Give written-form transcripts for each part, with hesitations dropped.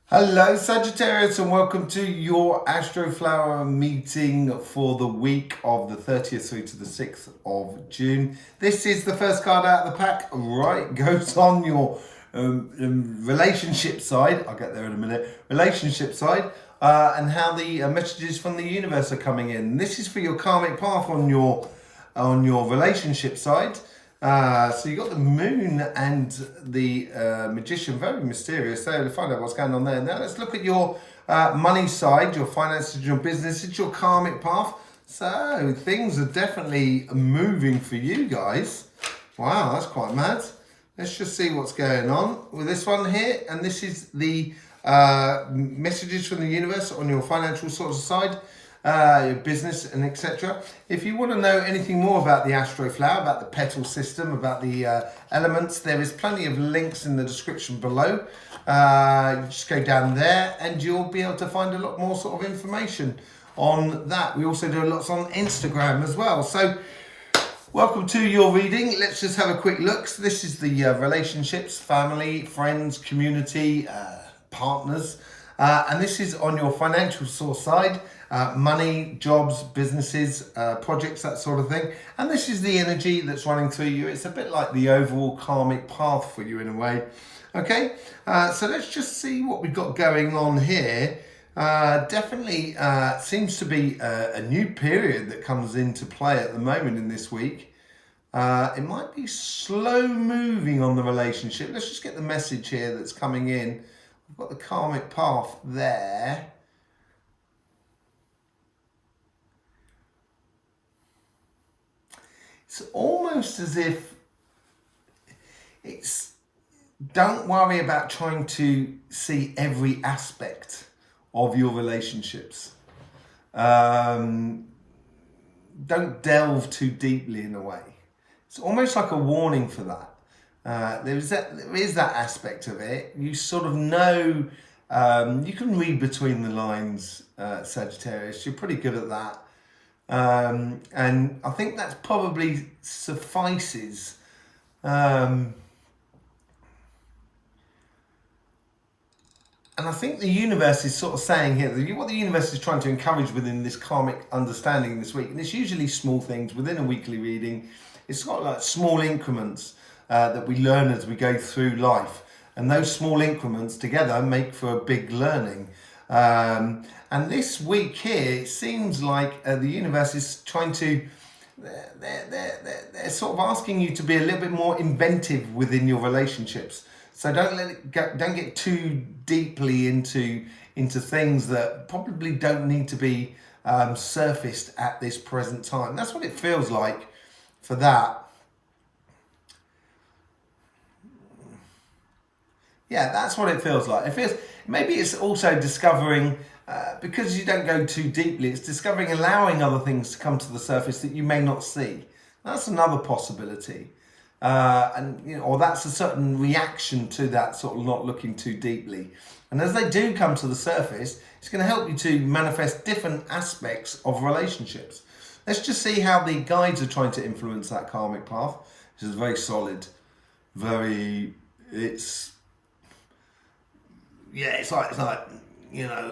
Hello Sagittarius, and welcome to your Astroflower meeting for the week of the 30th through to the 6th of June. This is the first card out of the pack, right? Goes on your relationship side. I'll get there in a minute. Relationship side, and how the messages from the universe are coming in. This is for your karmic path on your relationship side. So you got the moon and the magician, very mysterious. So to find out what's going on there. Now let's look at your money side, your finances, your business. It's your karmic path. So things are definitely moving for you guys. Wow, that's quite mad. Let's just see what's going on with this one here. And this is the messages from the universe on your financial sort of side. Your business and etc. If you want to know anything more about the Astroflower, about the petal system, about the elements, there is plenty of links in the description below. You just go down there and you'll be able to find a lot more sort of information on that. We also do lots on Instagram as well. So welcome to your reading. Let's just have a quick look. So this is the relationships, family, friends, community, partners. And this is on your financial source side, money, jobs, businesses, projects, that sort of thing. And this is the energy that's running through you. It's a bit like the overall karmic path for you in a way. Okay, so let's just see what we've got going on here. Definitely seems to be a new period that comes into play at the moment in this week. It might be slow moving on the relationship. Let's just get the message here that's coming in. We've got the karmic path there. It's almost as if it's, don't worry about trying to see every aspect of your relationships. Don't delve too deeply in a way. It's almost like a warning for that. There is that aspect of it. You sort of know, you can read between the lines, Sagittarius. You're pretty good at that. And I think that probably suffices. And I think the universe is sort of saying here, what the universe is trying to encourage within this karmic understanding this week, and it's usually small things within a weekly reading. It's got like small increments that we learn as we go through life, and those small increments together make for a big learning. And this week here, it seems like the universe is trying to, they're sort of asking you to be a little bit more inventive within your relationships. So don't get too deeply into things that probably don't need to be surfaced at this present time. That's what it feels like for that. Yeah, that's what it feels like. It feels, maybe it's also discovering, because you don't go too deeply, it's discovering, allowing other things to come to the surface that you may not see. That's another possibility. And you know, or that's a certain reaction to that sort of not looking too deeply. And as they do come to the surface, it's going to help you to manifest different aspects of relationships. Let's just see how the guides are trying to influence that karmic path. This is very solid, it's like, you know,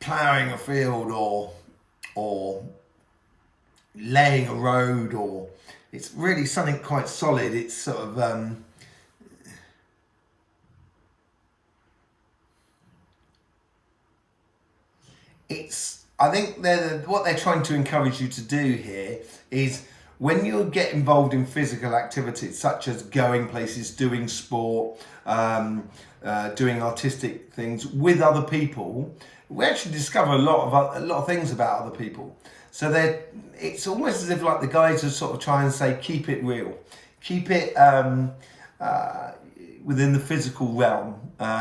ploughing a field or laying a road, or it's really something quite solid. It's sort of I think what they're trying to encourage you to do here is, when you get involved in physical activities such as going places, doing sport, doing artistic things with other people, we actually discover a lot of things about other people. So it's almost as if like the guides are sort of trying to say, keep it real, keep it within the physical realm.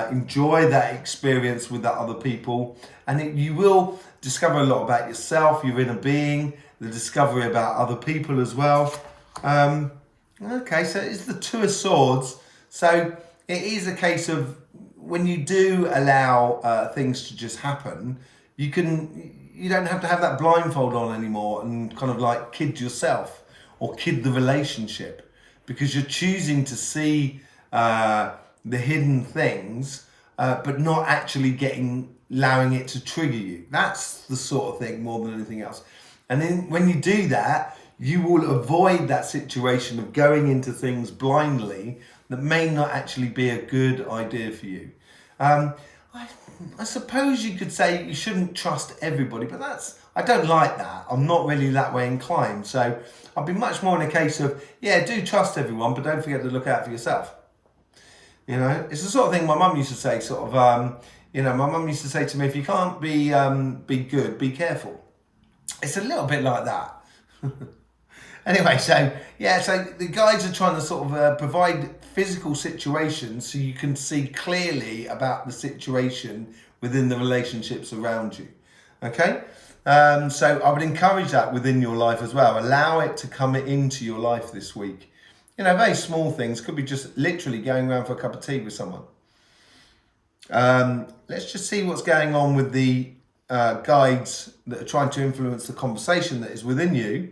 Enjoy that experience with that other people, and you will discover a lot about yourself, your inner being, the discovery about other people as well. Okay, so it's the Two of Swords. So it is a case of, when you do allow things to just happen, you don't have to have that blindfold on anymore and kind of like kid yourself or kid the relationship, because you're choosing to see the hidden things, but not actually allowing it to trigger you. That's the sort of thing more than anything else. And then when you do that, you will avoid that situation of going into things blindly that may not actually be a good idea for you. I suppose you could say you shouldn't trust everybody, but I don't like that. I'm not really that way inclined. So I'll be much more in a case of, yeah, do trust everyone, but don't forget to look out for yourself. You know, it's the sort of thing my mum used to say, my mum used to say to me, if you can't be good, be careful. It's a little bit like that. Anyway, so the guides are trying to sort of provide physical situations so you can see clearly about the situation within the relationships around you. Okay? So I would encourage that within your life as well. Allow it to come into your life this week. You know, very small things. Could be just literally going around for a cup of tea with someone. Let's just see what's going on with the guides that are trying to influence the conversation that is within you.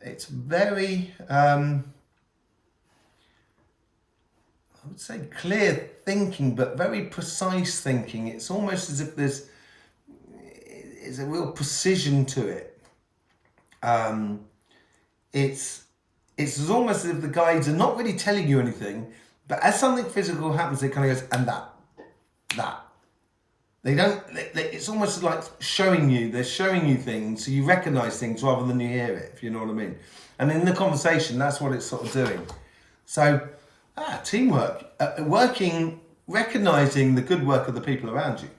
It's very, I would say clear thinking, but very precise thinking. It's almost as if there's a real precision to it. It's almost as if the guides are not really telling you anything, but as something physical happens, it kind of goes, and that. They don't, it's almost like they're showing you things so you recognize things rather than you hear it, if you know what I mean. And in the conversation, that's what it's sort of doing. So, teamwork, recognizing the good work of the people around you.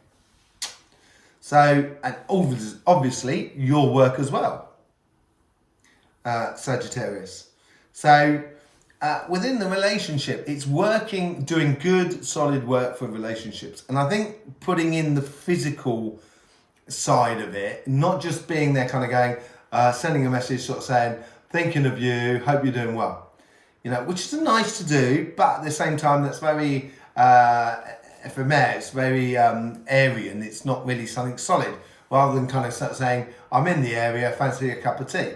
So, and obviously, your work as well, Sagittarius. So, within the relationship, it's doing good, solid work for relationships. And I think putting in the physical side of it, not just being there kind of going, sending a message sort of saying, thinking of you, hope you're doing well. You know, which is nice to do, but at the same time, that's very ephemeral, it's very Aryan. It's not really something solid, rather than kind of saying, I'm in the area, fancy a cup of tea.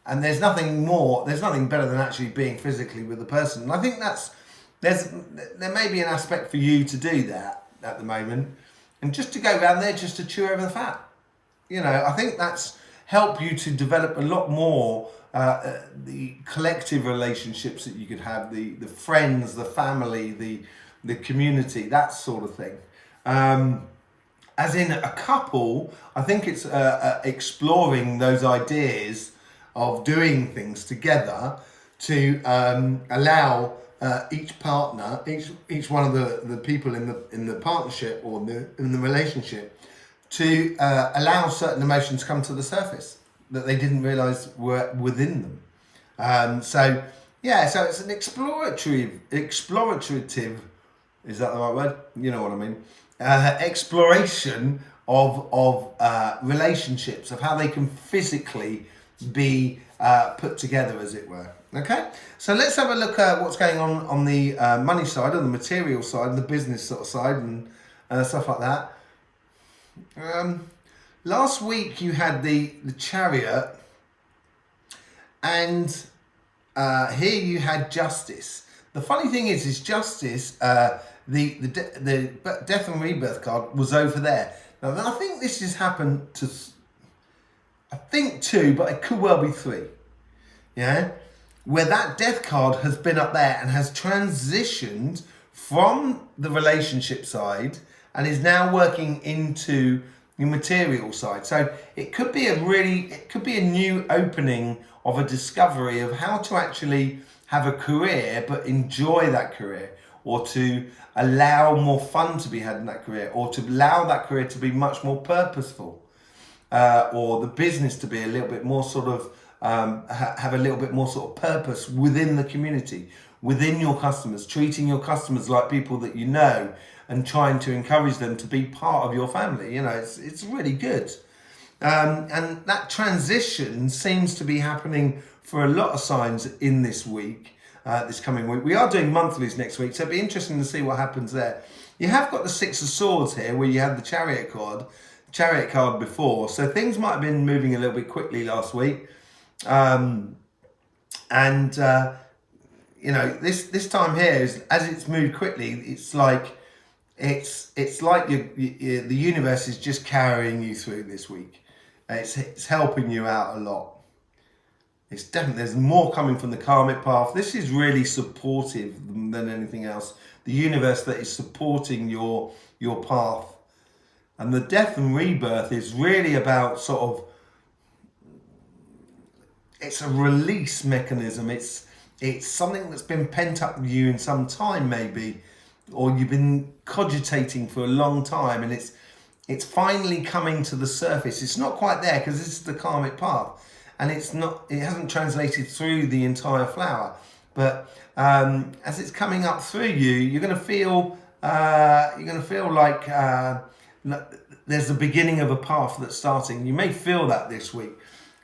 And there's nothing better than actually being physically with the person. And I think there may be an aspect for you to do that at the moment. And just to go around there, just to chew over the fat. You know, I think that's helped you to develop a lot more the collective relationships that you could have, the friends, the family, the community, that sort of thing. As in a couple, I think it's exploring those ideas of doing things together to allow each partner, each one of the people in the partnership or in the relationship to allow certain emotions to come to the surface that they didn't realize were within them. So it's an explorative, is that the right word? You know what I mean? Exploration of relationships, of how they can physically be put together, as it were. Okay, so let's have a look at what's going on the money side, on the material side, and the business sort of side, and stuff like that. Last week you had the Chariot, and here you had Justice. The funny thing is Justice, the Death and Rebirth card was over there. Now I think this has happened to, I think 2, but it could well be 3. Yeah, where that Death card has been up there and has transitioned from the relationship side and is now working into the material side. So it could be a new opening of a discovery of how to actually have a career but enjoy that career, or to allow more fun to be had in that career, or to allow that career to be much more purposeful, or the business to be a little bit more sort of have a little bit more sort of purpose within the community, within your customers, treating your customers like people that you know, and trying to encourage them to be part of your family. You know, it's really good. And that transition seems to be happening for a lot of signs in this week, this coming week. We are doing monthlies next week, so it'll be interesting to see what happens there. You have got the 6 of Swords here, where you have the Chariot card Chariot card before, so things might have been moving a little bit quickly last week. You know, this time here is, as it's moved quickly, it's like the universe is just carrying you through this week. It's helping you out a lot. It's definitely, there's more coming from the karmic path. This is really supportive than anything else. The universe that is supporting your path. And the death and rebirth is really about sort of, it's a release mechanism. It's something that's been pent up with you in some time maybe, or you've been cogitating for a long time, and it's finally coming to the surface. It's not quite there because this is the karmic path, and it hasn't translated through the entire flower. But as it's coming up through you, you're going to feel like there's the beginning of a path that's starting. You may feel that this week.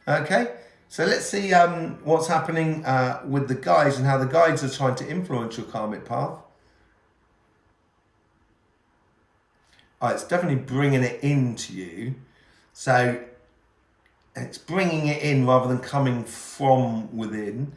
Okay, so let's see what's happening with the guides and how the guides are trying to influence your karmic path. Oh, it's definitely bringing it into you. So it's bringing it in rather than coming from within.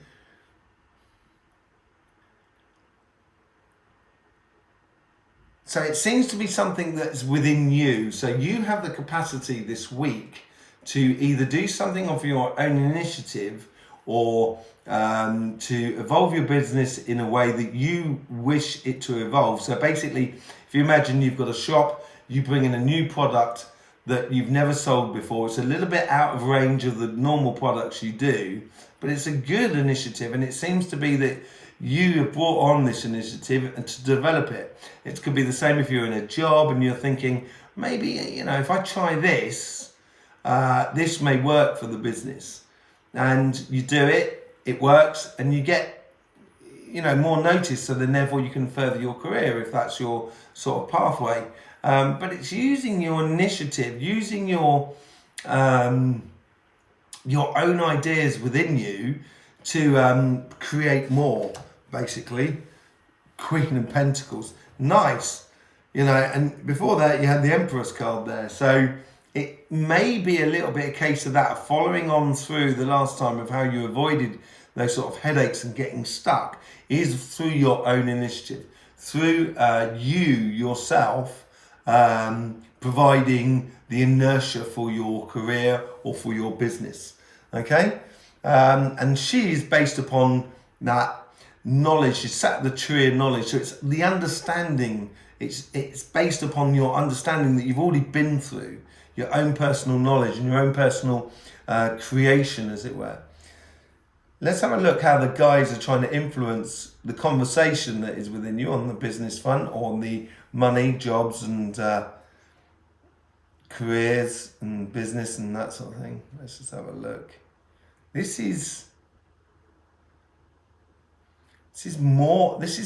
So it seems to be something that's within you. So you have the capacity this week to either do something of your own initiative, or to evolve your business in a way that you wish it to evolve. So basically, if you imagine you've got a shop, you bring in a new product that you've never sold before. It's a little bit out of range of the normal products you do, but it's a good initiative, and it seems to be that you have brought on this initiative and to develop it. It could be the same if you're in a job and you're thinking, maybe, you know, if I try this, this may work for the business. And you do it, it works, and you get, you know, more notice, so then therefore you can further your career if that's your sort of pathway. But it's using your initiative, using your own ideas within you to create more, basically. Queen of Pentacles. Nice. You know, and before that you had the Empress card there. So it may be a little bit a case of that, following on through the last time of how you avoided those sort of headaches and getting stuck, is through your own initiative, through you yourself providing the inertia for your career or for your business. Okay, and she is based upon that knowledge. She sat the tree of knowledge, so it's the understanding. It's based upon your understanding that you've already been through, your own personal knowledge and your own personal creation, as it were. Let's have a look how the guides are trying to influence the conversation that is within you on the business front, or on the money, jobs and careers and business and that sort of thing. Let's just have a look. This is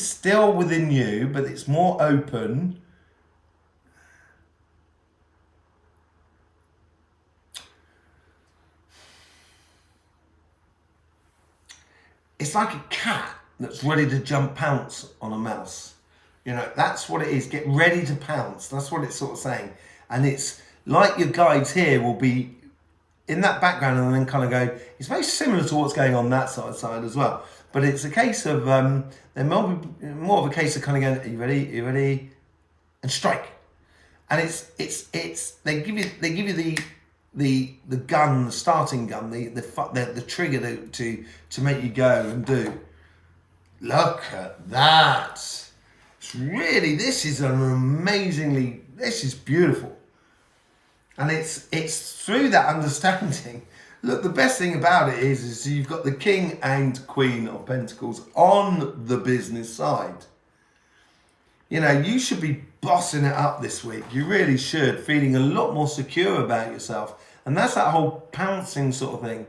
still within you, but it's more open. It's like a cat that's ready to pounce on a mouse. You know, that's what it is. Get ready to pounce. That's what it's sort of saying. And it's like your guides here will be in that background and then kind of go, it's very similar to what's going on that side as well. But it's a case of, they're more of a case of kind of going, are you ready? Are you ready? And strike. And they give you the gun, the starting gun, the trigger to make you go and do. Look at that. It's really, this is beautiful. And it's through that understanding. Look, the best thing about it is you've got the King and Queen of Pentacles on the business side. You know, you should be bossing it up this week. You really should, feeling a lot more secure about yourself. And that's that whole pouncing sort of thing.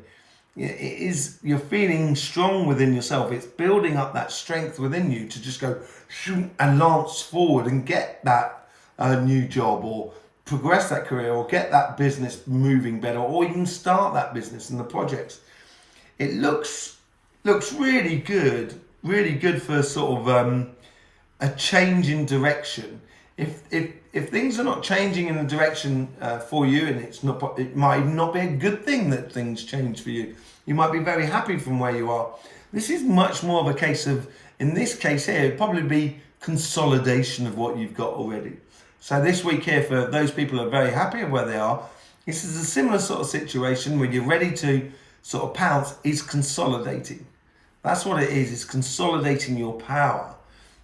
You're feeling strong within yourself. It's building up that strength within you to just go and lance forward and get that new job, or progress that career, or get that business moving better, or even start that business and the projects. It looks really good for sort of a change in direction. if things are not changing in the direction for you, and it might not be a good thing that things change for you. You might be very happy from where you are. This is much more of a case of, in this case here, it'd probably be consolidation of what you've got already. So this week here, for those people who are very happy with where they are, this is a similar sort of situation where you're ready to sort of pounce. Is consolidating. That's what it is. It's consolidating your power,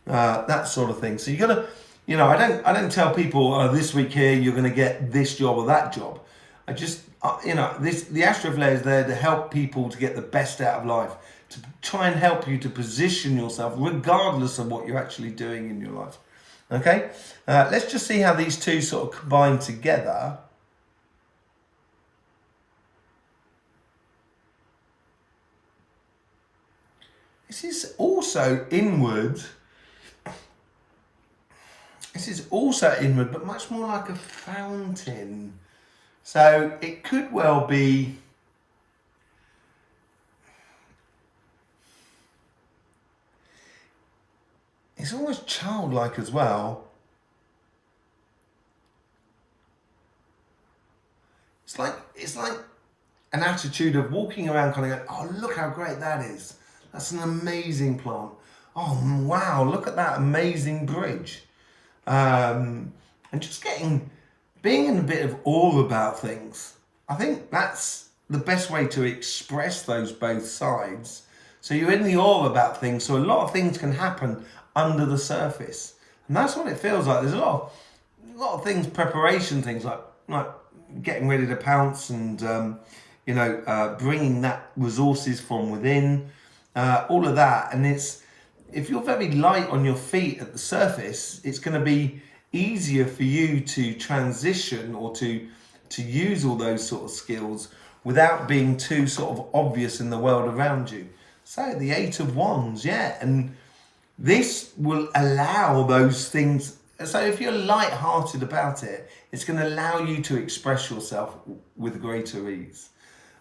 that sort of thing. So you gotta, I don't tell people, this week here you're gonna get this job or that job. I just, the Astroflower is there to help people to get the best out of life, to try and help you to position yourself regardless of what you're actually doing in your life. Okay, let's just see how these two sort of combine together. This is also inward. This is also inward, but much more like a fountain. So it could well be, it's almost childlike as well. It's like an attitude of walking around kind of going, oh, look how great that is. That's an amazing plant. Oh, wow, look at that amazing bridge. And just being in a bit of awe about things. I think that's the best way to express those both sides. So you're in the awe about things, so a lot of things can happen under the surface. And that's what it feels like. There's a lot of things, preparation things, like getting ready to pounce and, bringing that resources from within. All of that, and if you're very light on your feet at the surface, it's going to be easier for you to transition or to use all those sort of skills without being too sort of obvious in the world around you. So the Eight of Wands, yeah, and this will allow those things. So if you're light-hearted about it, it's going to allow you to express yourself with greater ease.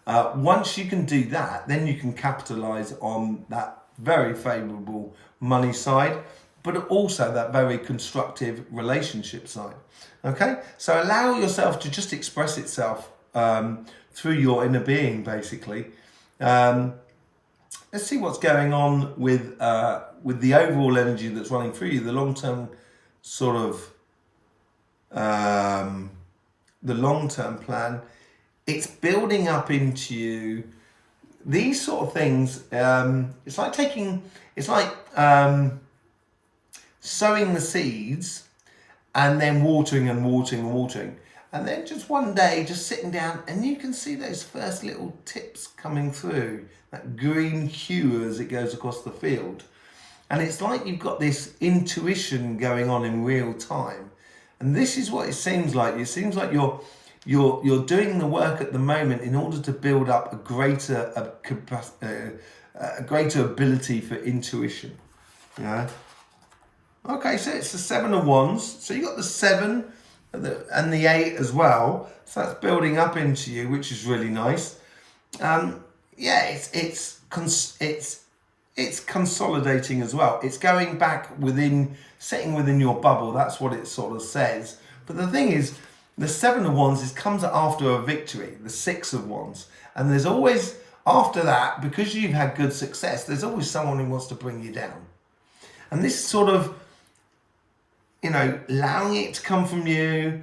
Once you can do that, then you can capitalize on that very favorable money side, but also that very constructive relationship side. Okay, so allow yourself to just express itself through your inner being, basically. Let's see what's going on with the overall energy that's running through you, the long-term sort of the long-term plan. It's building up into you. These sort of things, it's like sowing the seeds and then watering and watering and watering. And then just one day, just sitting down, and you can see those first little tips coming through, that green hue as it goes across the field. And it's like you've got this intuition going on in real time. And this is what it seems like. It seems like you're doing the work at the moment in order to build up a greater ability for intuition. Yeah. Okay, so it's the Seven of Wands. So you got the 7 and the 8 as well. So that's building up into you, which is really nice. It's consolidating as well. It's going back within, sitting within your bubble. That's what it sort of says. But the thing is, the 7 of Wands comes after a victory, the 6 of Wands. And there's always, after that, because you've had good success, there's always someone who wants to bring you down. And this sort of, allowing it to come from you,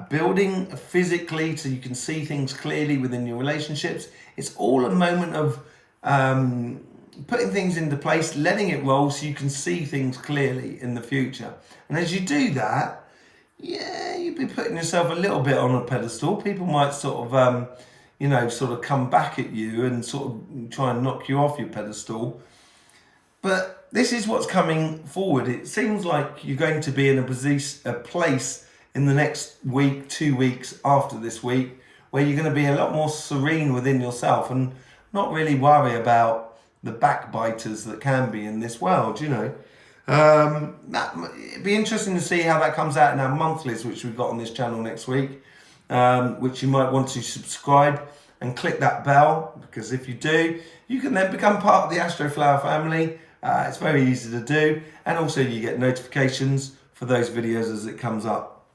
building physically so you can see things clearly within your relationships. It's all a moment of putting things into place, letting it roll so you can see things clearly in the future. And as you do that, you'd be putting yourself a little bit on a pedestal. People might sort of come back at you and sort of try and knock you off your pedestal. But this is what's coming forward. It seems like you're going to be in a place in the next week, 2 weeks after this week, where you're going to be a lot more serene within yourself and not really worry about the backbiters that can be in this world, It'd be interesting to see how that comes out in our monthlies, which we've got on this channel next week, which you might want to subscribe and click that bell, because if you do, you can then become part of the Astroflower family. It's very easy to do, and also you get notifications for those videos as it comes up.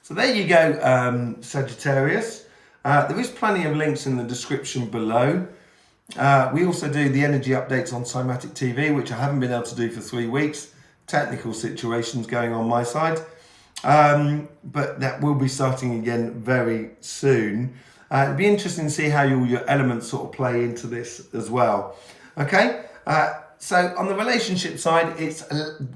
So there you go, Sagittarius. There is plenty of links in the description below. We also do the energy updates on Cymatic TV, which I haven't been able to do for 3 weeks. Technical situations going on my side. But that will be starting again very soon. It'd be interesting to see how your elements sort of play into this as well. Okay, so on the relationship side, it's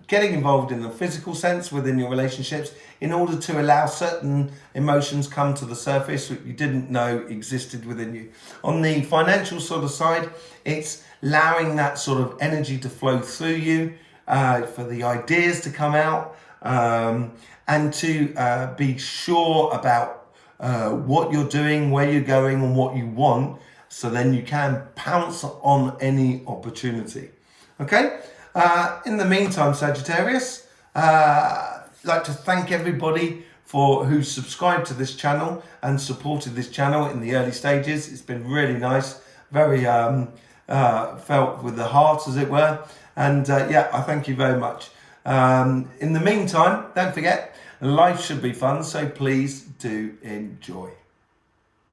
getting involved in the physical sense within your relationships in order to allow certain emotions come to the surface that you didn't know existed within you. On the financial sort of side, it's allowing that sort of energy to flow through you, for the ideas to come out, and to be sure about what you're doing, where you're going, and what you want, so then you can pounce on any opportunity. Okay? In the meantime, Sagittarius, I'd like to thank everybody who subscribed to this channel and supported this channel in the early stages. It's been really nice, very felt with the heart, as it were. And yeah, I thank you very much. In the meantime, don't forget, life should be fun, so please do enjoy.